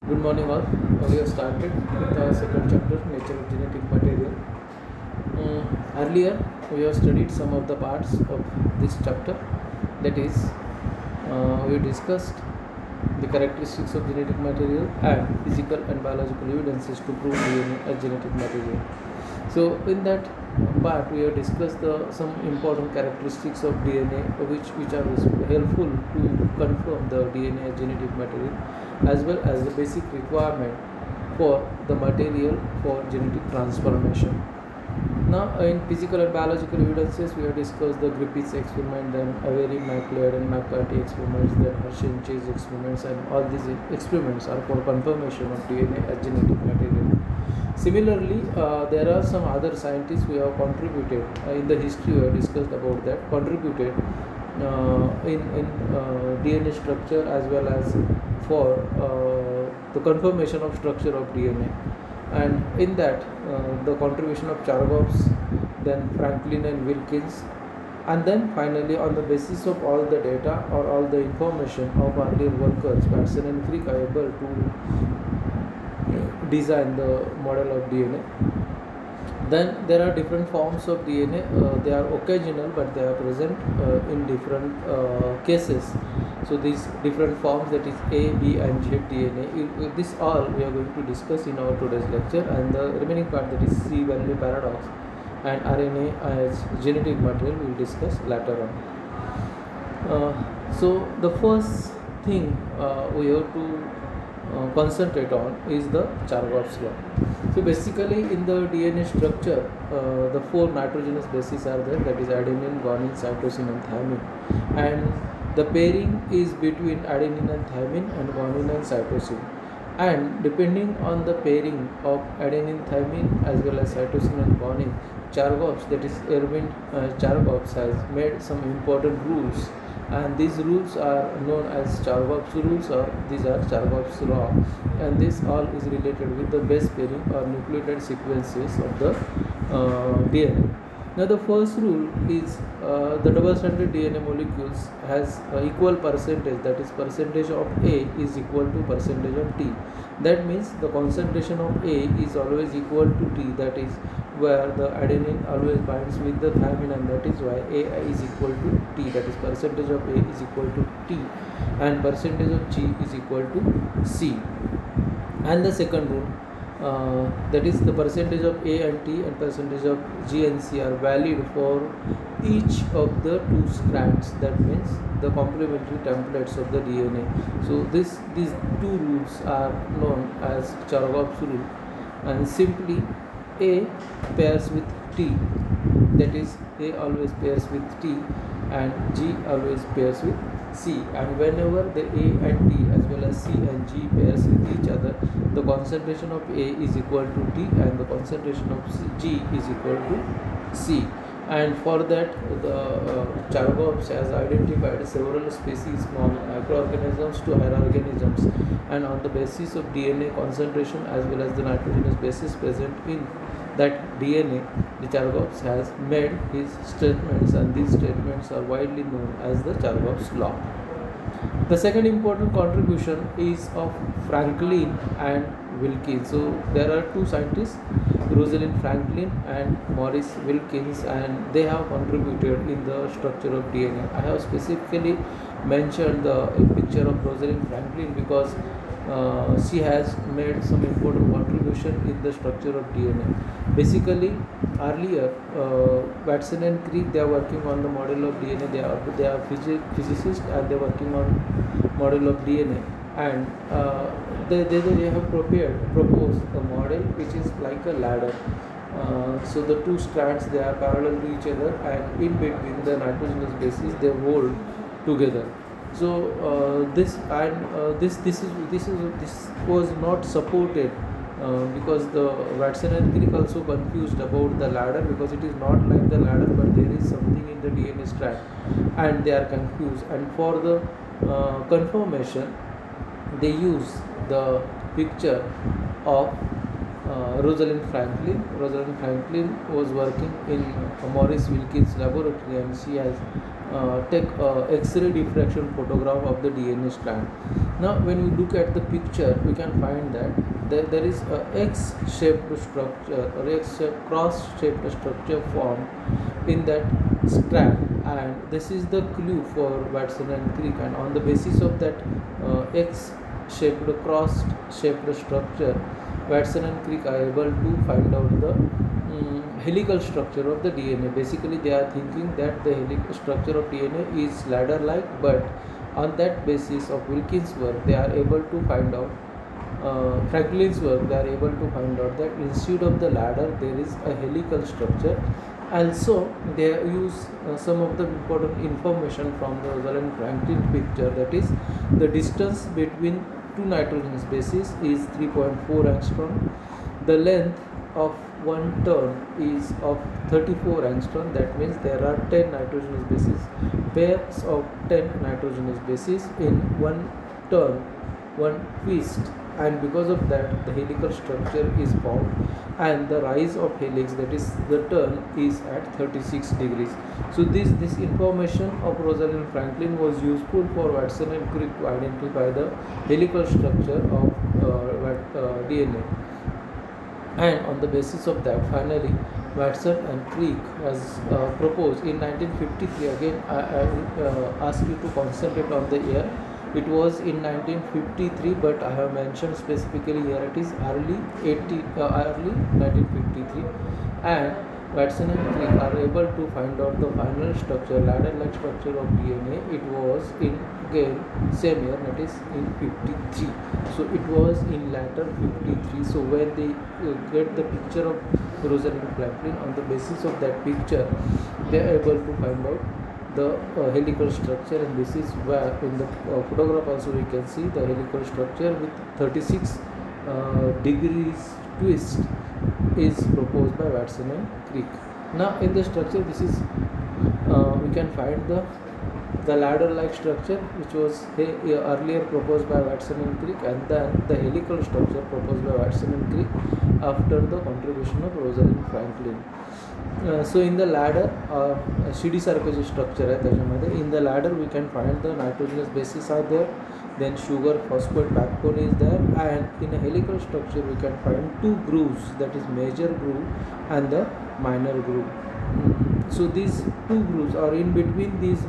Good morning, all. We have started with our second chapter, Nature of Genetic Material. Earlier, we have studied some of the parts of this chapter. That is, we discussed the characteristics of genetic material and physical and biological evidences to prove DNA as genetic material. So, in that part, we have discussed some important characteristics of DNA, which are helpful to confirm the DNA as genetic material, as well as the basic requirement for the material for genetic transformation. Now, in physical and biological evidences, we have discussed the Griffiths experiment, then Avery, MacLeod, and McCarthy experiments, then Hershey and Chase experiments, and all these experiments are for confirmation of DNA as genetic material. Similarly, there are some other scientists who have contributed in the history. We have discussed about that, contributed in DNA structure as well as for the confirmation of structure of DNA. And in that, the contribution of Chargaffs, then Franklin and Wilkins, and then finally, on the basis of all the data or all the information of earlier workers, Watson and Crick are able to design the model of DNA. Then there are different forms of DNA. They are occasional, but they are present in different cases. So these different forms, that is A, B, and Z DNA. This all we are going to discuss in our today's lecture, and the remaining part, that is C value paradox and RNA as genetic material, we will discuss later on. So the first thing we have to concentrate on is the Chargaff's law. So basically, in the DNA structure, the four nitrogenous bases are there, that is adenine, guanine, cytosine, and thymine, and the pairing is between adenine and thymine and guanine and cytosine. And depending on the pairing of adenine, thymine as well as cytosine and guanine, Chargaff's, that is Erwin Chargaff's, has made some important rules, and these rules are known as Chargaff's rules, or these are Chargaff's law, and this all is related with the base pairing or nucleotide sequences of the DNA. Now the first rule is the double-stranded DNA molecules has equal percentage, that is percentage of A is equal to percentage of T. That means the concentration of A is always equal to T, that is where the adenine always binds with the thymine, and that is why A is equal to T, that is percentage of A is equal to T, and percentage of G is equal to C. And the second rule, that is the percentage of A and T and percentage of G and C are valid for each of the two strands, that means the complementary templates of the DNA. So these two rules are known as Chargaff's rule, and simply A pairs with T, that is A always pairs with T and G always pairs with C, and whenever the A and T as well as C and G pairs with each other, the concentration of A is equal to T and the concentration of G is equal to C. And for that, the Chargaff's has identified several species from microorganisms to higher organisms, and on the basis of DNA concentration as well as the nitrogenous bases present in that DNA, the Chargaff's has made his statements, and these statements are widely known as the Chargaff's law. The second important contribution is of Franklin and Wilkins. So there are two scientists, Rosalind Franklin and Maurice Wilkins, and they have contributed in the structure of DNA. I have specifically mentioned the picture of Rosalind Franklin because she has made some important contribution in the structure of DNA. Basically, earlier Watson and Crick, they are working on the model of DNA. They are physicists, and they are working on model of DNA, and they have proposed a model which is like a ladder. So the two strands, they are parallel to each other, and in between the nitrogenous bases they hold together. So this was not supported because the Watson and Crick also confused about the ladder, because it is not like the ladder, but there is something in the DNA strand, and they are confused. And for the confirmation, they use the picture of Rosalind Franklin. Rosalind Franklin was working in Maurice Wilkins laboratory, and she has take X-ray diffraction photograph of the DNA strand. Now when we look at the picture, we can find that there is a X-shaped structure or X-shaped cross-shaped structure formed in that strand, and this is the clue for Watson and Crick. And on the basis of that X-shaped cross-shaped structure, Watson and Crick are able to find out the helical structure of the DNA. Basically, they are thinking that the helical structure of DNA is ladder-like, but on that basis of Wilkins' work, they are able to find out Franklin's work. They are able to find out that instead of the ladder, there is a helical structure. Also, they use some of the important information from the Rosalind Franklin picture. That is, the distance between two nitrogenous bases is 3.4 angstrom. The length of one turn is of 34 angstrom. That means there are 10 nitrogenous bases, pairs of 10 nitrogenous bases in one turn, one twist, and because of that the helical structure is formed, and the rise of helix, that is the turn, is at 36 degrees. So this information of Rosalind Franklin was useful for Watson and Crick to identify the helical structure of DNA. And on the basis of that, finally Watson and Crick has proposed in 1953. Again, I will ask you to concentrate on the year. It was in 1953, but I have mentioned specifically here it is early 1953, and Watson and Crick are able to find out the final structure, ladder-like structure of DNA. It was in again same year, that is in 53. So it was in latter 53. So when they get the picture of Rosalind Franklin, on the basis of that picture, they are able to find out the helical structure, and this is where in the photograph also we can see the helical structure with 36 degrees twist is proposed by Watson and Crick. Now in the structure, this is we can find the ladder-like structure which was earlier proposed by Watson and Crick, and then the helical structure proposed by Watson and Crick after the contribution of Rosalind Franklin. So in the ladder शिडी सारखं structure आहे त्याच्यामध्ये, in the ladder we can find the nitrogenous bases are there, then sugar phosphate backbone is there, and in a helical structure we can find two grooves, that is major groove and the minor groove. So these two grooves, or in between these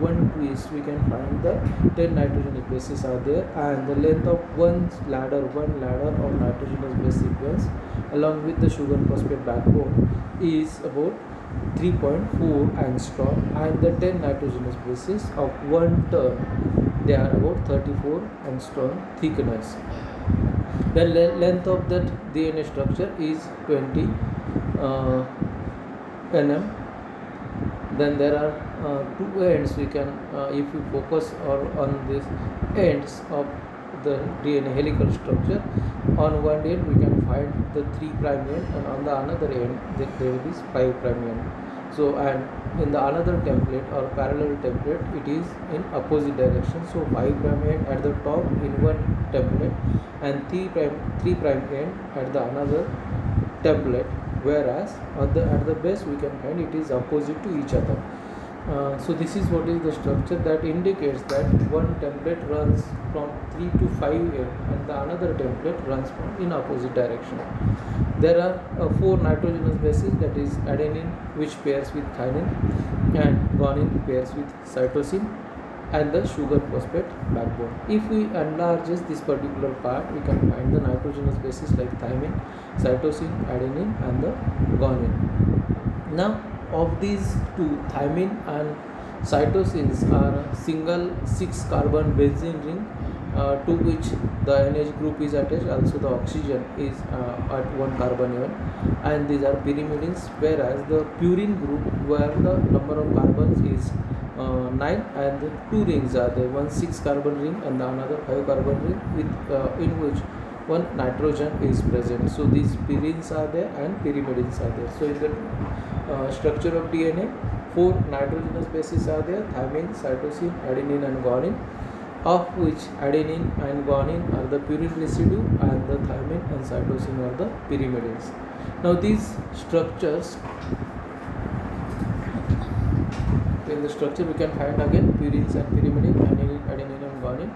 one twist, we can find the 10 nitrogenous bases are there, and the length of one ladder of nitrogenous base sequence along with the sugar phosphate backbone is about 3.4 angstrom, and the 10 nitrogenous bases of one turn, they are about 34 angstrom thickness. The length of that DNA structure is 20 nm. Then there are two ends. We can if we focus on these ends of the DNA helical structure, on one end we can find the 3' end, and on the another end there is 5' end. So, and in the another template or parallel template, it is in opposite direction. So 5' end at the top in one template, and 3' end at the another template, whereas at the base we can find it is opposite to each other. So this is what is the structure that indicates that one template runs from 3 to 5 end, and the another template runs from in opposite direction. There are 4 nitrogenous bases, that is adenine, which pairs with thymine, and guanine pairs with cytosine, and the sugar phosphate backbone. If we enlarge this particular part, we can find the nitrogenous bases like thymine, cytosine, adenine, and the guanine. Now, of these two, thymine and cytosines are a single 6-carbon benzene ring to which the NH group is attached. Also, the oxygen is at 1 carbon even, and these are pyrimidines. Whereas the purine group, where the number of carbons is 9, and the 2 rings are there, one 6-carbon ring and the another 5-carbon ring with in which one nitrogen is present. So these purines are there and pyrimidines are there. So in the structure of DNA, 4 nitrogenous bases are there: thymine, cytosine, adenine, and guanine. of which adenine and guanine are the purine residue and the thymine and cytosine are the pyrimidines. Now these structures, in the structure we can find again purines and pyrimidine, adenine and guanine.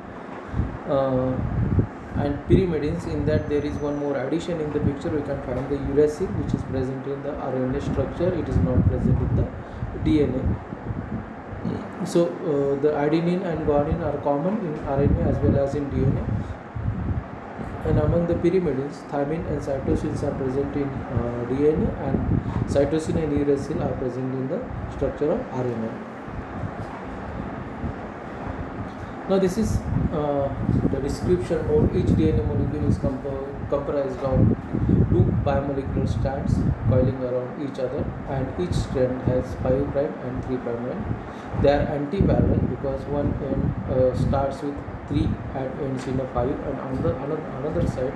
And pyrimidines, in that there is one more addition in the picture. We can find the uracil, which is present in the RNA structure. It is not present in the DNA. So the adenine and guanine are common in RNA as well as in DNA. And among the pyrimidines, thymine and cytosines are present in DNA, and cytosine and uracil are present in the structure of RNA. Now this is the description of each DNA molecule is comprised of two bimolecular strands coiling around each other, and each strand has 5' and 3' end. They are anti-parallel because one end starts with 3 and ends in a 5, and on the another side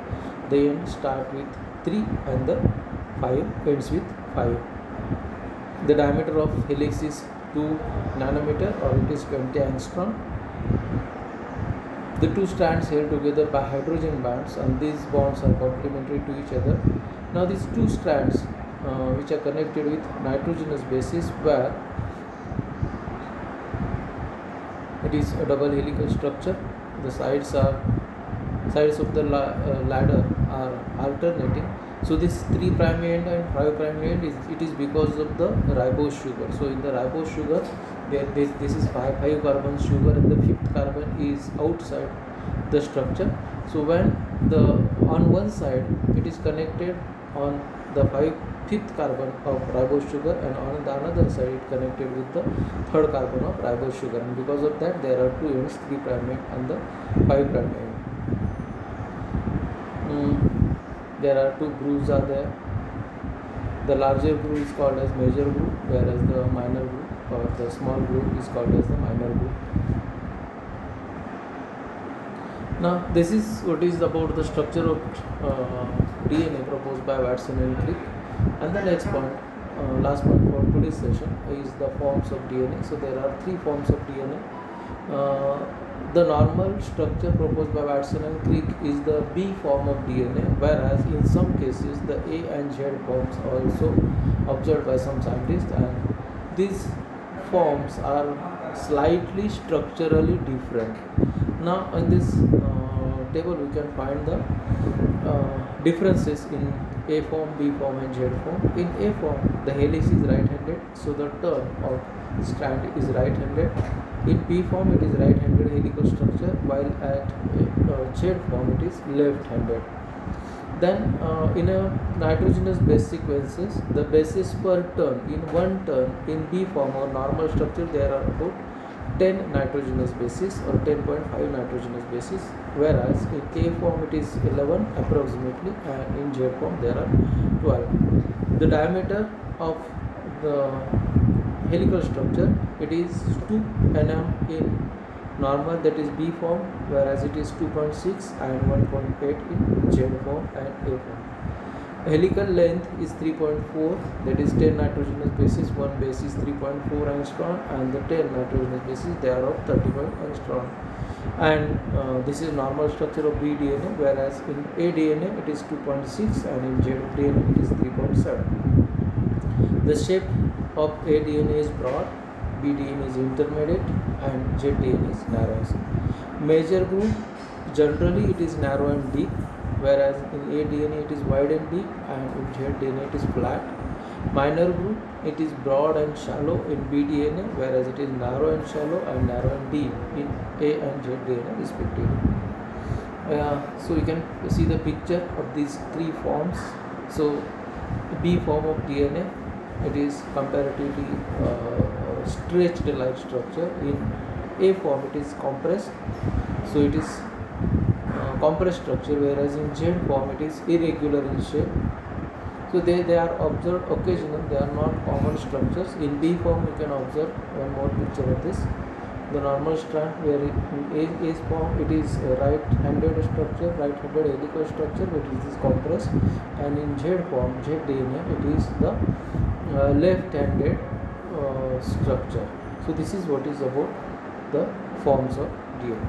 the end start with 3 and the 5 ends with 5. The diameter of helix is 2 nanometer, or it is 20 angstrom. The two strands held together by hydrogen bonds, and these bonds are complementary to each other. Now these two strands which are connected with nitrogenous bases, where it is a double helical structure. The sides of the ladder are alternating. So this 3' end and 5' end is because of the ribose sugar. So in the ribose sugar, this is 5 carbon sugar, and the 5th carbon is outside the structure. So when on one side it is connected on the 5th carbon of ribose sugar, and on the another side it connected with the 3rd carbon of ribose sugar, and because of that there are two ends, 3' end and the 5' end. There are two grooves are there. The larger groove is called as major groove, whereas the minor groove or the small groove is called as the minor groove. Now this is what is about the structure of DNA proposed by Watson and Crick. And the next point, last point for today's session, is the forms of DNA. So there are 3 forms of DNA. The normal structure proposed by Watson and Crick is the B form of DNA, whereas in some cases the A and Z forms are also observed by some scientists, and these forms are slightly structurally different. Now in this table we can find the differences in A form, B form and Z form. In A form the helix is right-handed, so the turn of strand is right-handed. In B form it is right-handed helical structure, while at Z form it is left-handed. Then in a nitrogenous base sequences, the bases per turn, in one turn in B form or normal structure there are about 10 nitrogenous bases or 10.5 nitrogenous bases, whereas in A form it is 11 approximately, and in Z form there are 12. The diameter of the helical structure, it is 2 nm in normal, that is B form, whereas it is 2.6 and 1.8 in Z form and A form. Helical length is 3.4, that is 10 nitrogenous bases, one base is 3.4 angstrom, and the 10 nitrogenous bases they are of 35 angstrom. And this is normal structure of B DNA, whereas in A DNA it is 2.6 and in Z DNA it is 3.7. The shape of A DNA is broad, B DNA is intermediate, and Z DNA is narrow. Major groove, generally it is narrow and deep, whereas in A DNA it is wide and deep, and in Z DNA it is flat. Minor groove, it is broad and shallow in B DNA, whereas it is narrow and shallow and narrow and deep in A and Z DNA respectively. So you can see the picture of these 3 forms. So B form of DNA, it is comparatively stretched like structure. In A form it is compressed, so it is compressed structure, whereas in Z form it is irregular in shape. So they are observed occasional, they are not common structures. In B form you can observe one more picture of this, the normal strand, where in A form it is a right-handed structure, right-handed helical structure, but it is compressed, and in Z form, Z DNA, it is the left-handed structure. So this is what is about the forms of DNA.